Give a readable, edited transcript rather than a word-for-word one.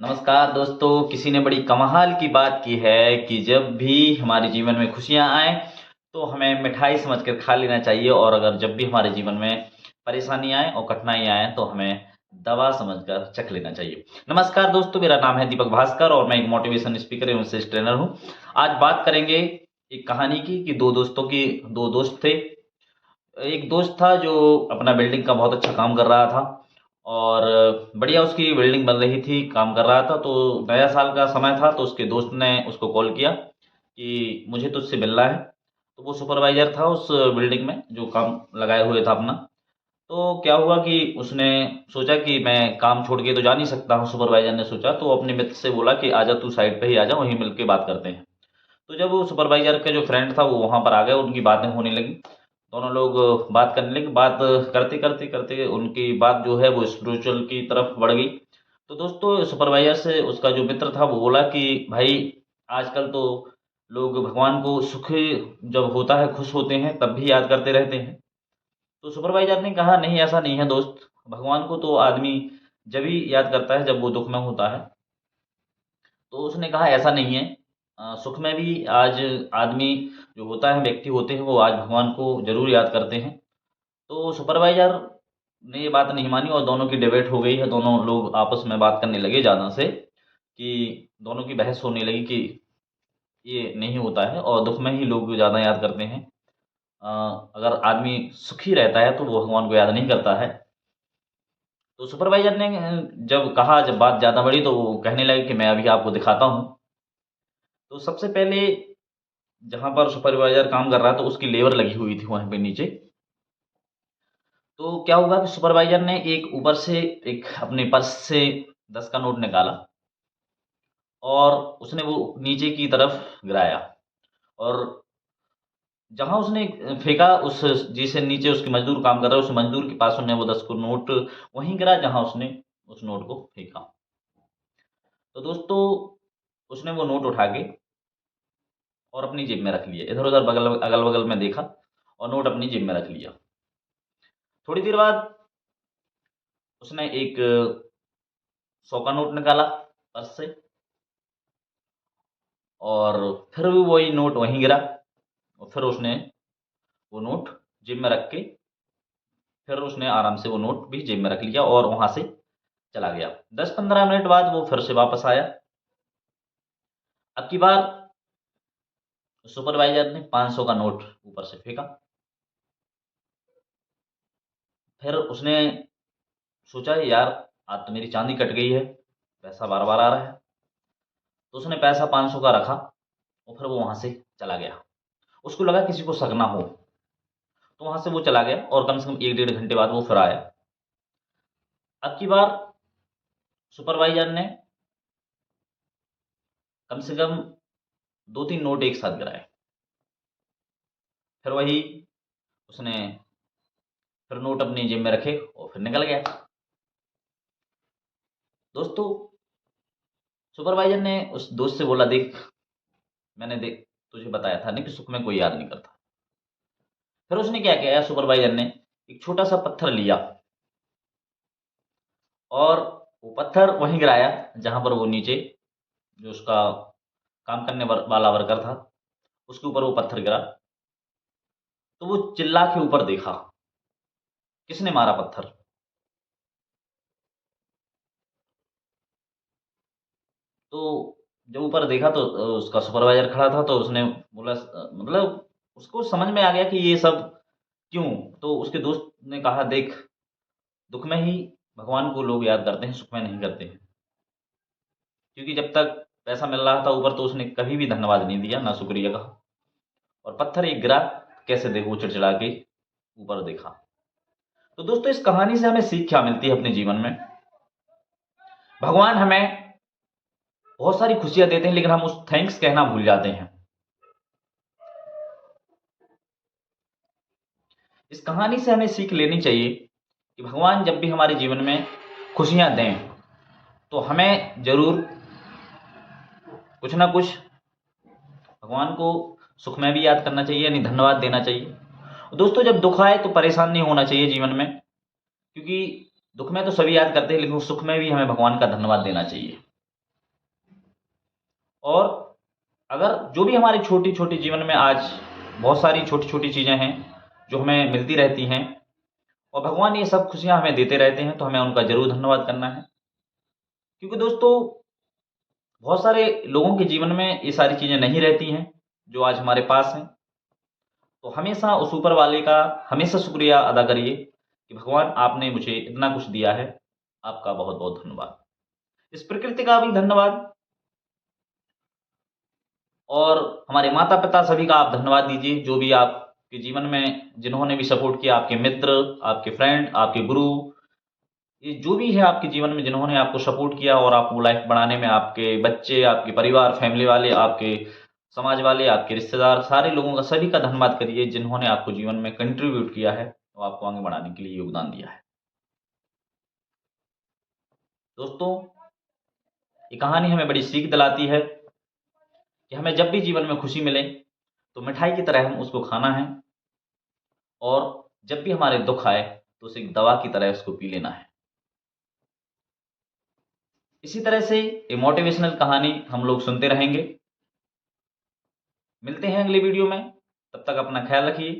नमस्कार दोस्तों। किसी ने बड़ी कमाल की बात की है कि जब भी हमारे जीवन में खुशियाँ आएँ, तो हमें मिठाई समझकर खा लेना चाहिए और अगर जब भी हमारे जीवन में परेशानी आए और कठिनाई आए, तो हमें दवा समझकर चख लेना चाहिए। नमस्कार दोस्तों, मेरा नाम है दीपक भास्कर और मैं एक मोटिवेशन स्पीकर एवं सेल्स ट्रेनर हूँ। आज बात करेंगे एक कहानी की कि 2 दोस्त थे। एक दोस्त था जो अपना बिल्डिंग का बहुत अच्छा काम कर रहा था और बढ़िया उसकी बिल्डिंग बन रही थी, काम कर रहा था। तो नया साल का समय था, तो उसके दोस्त ने उसको कॉल किया कि मुझे तुझसे मिलना है। तो वो सुपरवाइज़र था उस बिल्डिंग में जो काम लगाए हुए था अपना। तो क्या हुआ कि उसने सोचा कि मैं काम छोड़ के तो जा नहीं सकता हूँ, सुपरवाइज़र ने सोचा। तो अपने मित्र से बोला कि आजा तू साइड पे ही आजा, वहीं मिल के बात करते हैं। तो जब वो सुपरवाइज़र का जो फ्रेंड था वो वहाँ पर आ गया, उनकी बातें होने लगी। दोनों लोग बात करने लगे। बात करते उनकी बात जो है वो स्पिरिचुअल की तरफ बढ़ गई। तो दोस्तों सुपरवाइज़र से उसका जो मित्र था वो बोला कि भाई आजकल तो लोग भगवान को सुखी जब होता है, खुश होते हैं तब भी याद करते रहते हैं। तो सुपरवाइज़र ने कहा नहीं, ऐसा नहीं है दोस्त। भगवान को तो आदमी जब ही याद करता है जब वो दुःख में होता है। तो उसने कहा ऐसा नहीं है, सुख में भी आज आदमी जो होता है, व्यक्ति होते हैं, वो आज भगवान को ज़रूर याद करते हैं। तो सुपरवाइज़र ने ये बात नहीं मानी और दोनों की डिबेट हो गई है। दोनों लोग आपस में बात करने लगे ज़्यादा से कि दोनों की बहस होने लगी कि ये नहीं होता है और दुःख में ही लोग ज़्यादा याद करते हैं। अ, अगर आदमी सुखी रहता है तो वो भगवान को याद नहीं करता है। तो सुपरवाइज़र ने जब बात ज़्यादा बढ़ी तो वो कहने लगे कि मैं अभी आपको दिखाता हूँ। तो सबसे पहले जहाँ पर सुपरवाइज़र काम कर रहा था, उसकी लेबर लगी हुई थी वहीं पे नीचे। तो क्या हुआ कि सुपरवाइज़र ने एक ऊपर से एक अपने पर्स से 10 का नोट निकाला और उसने वो नीचे की तरफ गिराया और जहाँ उसने फेंका, उस जिसे नीचे उसके मज़दूर काम कर रहा है, उस मज़दूर के पास उसने वो 10 को नोट वहीं गिरा जहाँ उसने उस नोट को फेंका। तो दोस्तों उसने वो नोट उठा के और अपनी जेब में रख लिया। इधर-उधर अगल-बगल में देखा और नोट अपनी जेब में रख लिया। थोड़ी देर बाद उसने एक 100 का नोट निकाला पर्स से और फिर भी वही नोट वहीं गिरा और फिर उसने वो नोट जेब में रख के फिर उसने आराम से वो नोट भी जेब में रख लिया और वहाँ से चला गया। 10-15 मिनट बाद वो फिर से वापस आया। अब की बार सुपरवाइज़र ने 500 का नोट ऊपर से फेंका। फिर उसने सोचा यार आज तो मेरी चाँदी कट गई है, पैसा बार-बार आ रहा है। तो उसने पैसा 500 का रखा और फिर वो वहाँ से चला गया। उसको लगा किसी को शक ना हो, तो वहाँ से वो चला गया और कम से कम 1 डेढ़ घंटे बाद वो फिर आया। अब की बार सुपरवाइज़र ने कम से कम 2-3 नोट एक साथ गिराए। फिर वही उसने फिर नोट अपनी जेब में रखे और फिर निकल गया। दोस्तों सुपरवाइज़र ने उस दोस्त से बोला देख, मैंने देख तुझे बताया था ना कि सुख में कोई याद नहीं करता। फिर उसने क्या किया, सुपरवाइज़र ने एक छोटा-सा पत्थर लिया और वो पत्थर वहीं गिराया जहाँ पर वो नीचे जो उसका काम करने वाला वर्कर था, उसके ऊपर वो पत्थर गिरा। तो वो चिल्ला के ऊपर देखा, किसने मारा पत्थर? तो जब ऊपर देखा तो उसका सुपरवाइज़र खड़ा था, तो उसने बोला मतलब उसको समझ में आ गया कि ये सब क्यों? तो उसके दोस्त ने कहा देख, दुःख में ही भगवान को लोग याद करते हैं, सुख में नहीं करते हैं। क्योंकि जब तक पैसा मिल रहा था ऊपर, तो उसने कभी भी धन्यवाद नहीं दिया, ना शुक्रिया कहा और पत्थर एक गिरा, कैसे देखो चिड़चिड़ा के ऊपर देखा। तो दोस्तों इस कहानी से हमें सीख क्या मिलती है अपने जीवन में? भगवान हमें बहुत सारी खुशियाँ देते हैं, लेकिन हम उस थैंक्स कहना भूल जाते हैं। इस कहानी से हमें सीख लेनी चाहिए कि भगवान जब भी हमारे जीवन में खुशियाँ दें, तो हमें ज़रूर कुछ ना कुछ भगवान को सुख में भी याद करना चाहिए, यानी धन्यवाद देना चाहिए। दोस्तों जब दुःख आए तो परेशान नहीं होना चाहिए जीवन में, क्योंकि दुःख में तो सभी याद करते हैं, लेकिन उस सुख में भी हमें भगवान का धन्यवाद देना चाहिए। और अगर जो भी हमारी छोटी छोटी जीवन में आज बहुत सारी छोटी छोटी चीज़ें हैं जो हमें मिलती रहती हैं और भगवान ये सब खुशियाँ हमें देते रहते हैं, तो हमें उनका ज़रूर धन्यवाद करना है। क्योंकि दोस्तों बहुत सारे लोगों के जीवन में ये सारी चीज़ें नहीं रहती हैं जो आज हमारे पास हैं। तो हमेशा उस ऊपर वाले का हमेशा शुक्रिया अदा करिए कि भगवान आपने मुझे इतना कुछ दिया है, आपका बहुत बहुत धन्यवाद। इस प्रकृति का भी धन्यवाद और हमारे माता पिता सभी का आप धन्यवाद दीजिए, जो भी आपके जीवन में जिन्होंने भी सपोर्ट किया, आपके मित्र, आपके फ्रेंड, आपके गुरु, ये जो भी है आपके जीवन में जिन्होंने आपको सपोर्ट किया और आपको लाइफ बनाने में, आपके बच्चे, आपके परिवार, फैमिली वाले, आपके समाज वाले, आपके रिश्तेदार, सारे लोगों का सभी का धन्यवाद करिए जिन्होंने आपको जीवन में कंट्रीब्यूट किया है और आपको आगे बढ़ाने के लिए योगदान दिया है। दोस्तों, ये कहानी हमें बड़ी सीख दिलाती है कि हमें जब भी जीवन में खुशी मिले तो मिठाई की तरह हम उसको खाना है और जब भी हमारे दुख आए तो उसे एक दवा की तरह उसको पी लेना है। इसी तरह से ये मोटिवेशनल कहानी हम लोग सुनते रहेंगे। मिलते हैं अगले वीडियो में, तब तक अपना ख्याल रखिए।